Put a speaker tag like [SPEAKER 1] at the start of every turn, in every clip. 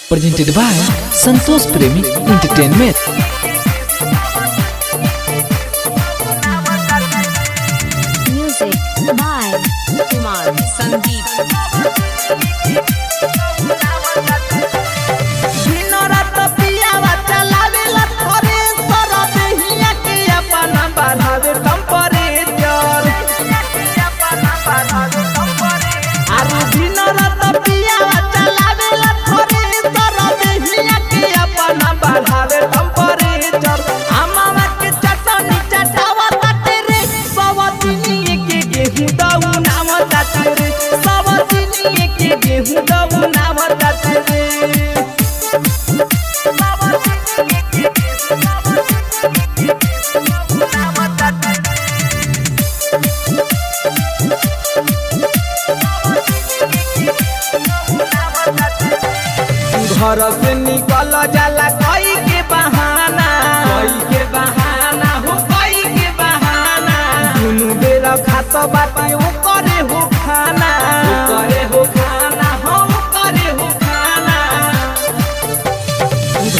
[SPEAKER 1] Presented by Santosh Premi Entertainment.
[SPEAKER 2] Music by Kumar Sandeep.
[SPEAKER 3] घर से निकल जाला कोई के बहाना हो कोई के बहाना दुनु बेर खात बाटे ओ करे हो खाना हो करे हो खाना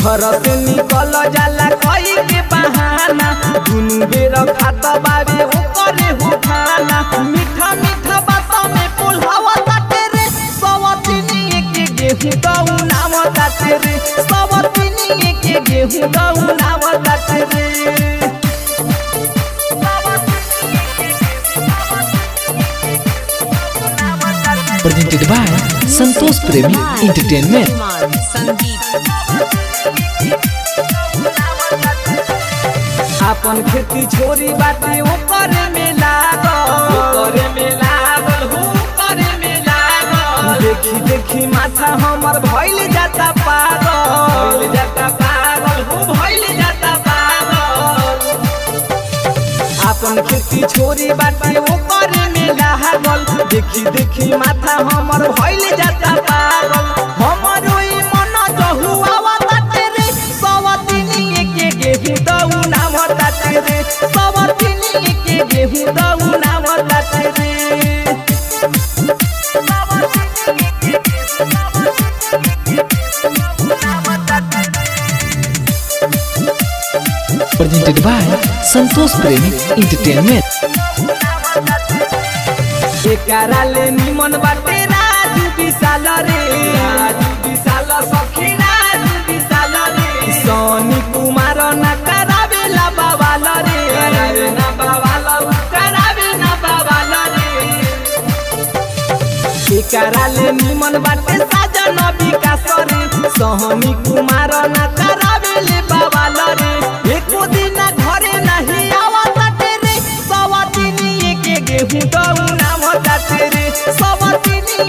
[SPEAKER 3] घर से निकल जाला कोई के बहाना दुनु बेर खात बाटे ओ करे हो खाना मीठा मीठा बात में पुलावा ताटे रे सवतिनी के गेहूं दउना रे सब तिनी के गेहूं दउना रे
[SPEAKER 1] Presented by Santosh Premi Entertainment.
[SPEAKER 2] Kumar Sandeep.
[SPEAKER 3] अपन खेती छोरी बाटे ओ करे में लागल देखी देखी माथा हमर भइल जाता पागल अपन खेती छोरी बाटे ओ करे में लागल देखी देखी माथा हमर भइल जाता पागल हमर ओई मन जहुआवा ताटे रे सवतिनी के गेहूं दउना ताटे रे सवतिनी के गेहूं दउना ताटे रे
[SPEAKER 1] Presented by Santosh Premi Entertainment.
[SPEAKER 3] एकरा ले निमन बाटे राजू विशाल रे सखी राजू विशाल रे सोनी कुमार ना करावेला बवाल रे करावे ना बवाल रे एकरा ले निमन बाटे साजन विकास रे सोहनी कुमार ना करावेले बवाल रे एको दिन घरे नहीं आवत रे सवतिनी के गेहूं दउना रे सवतिनी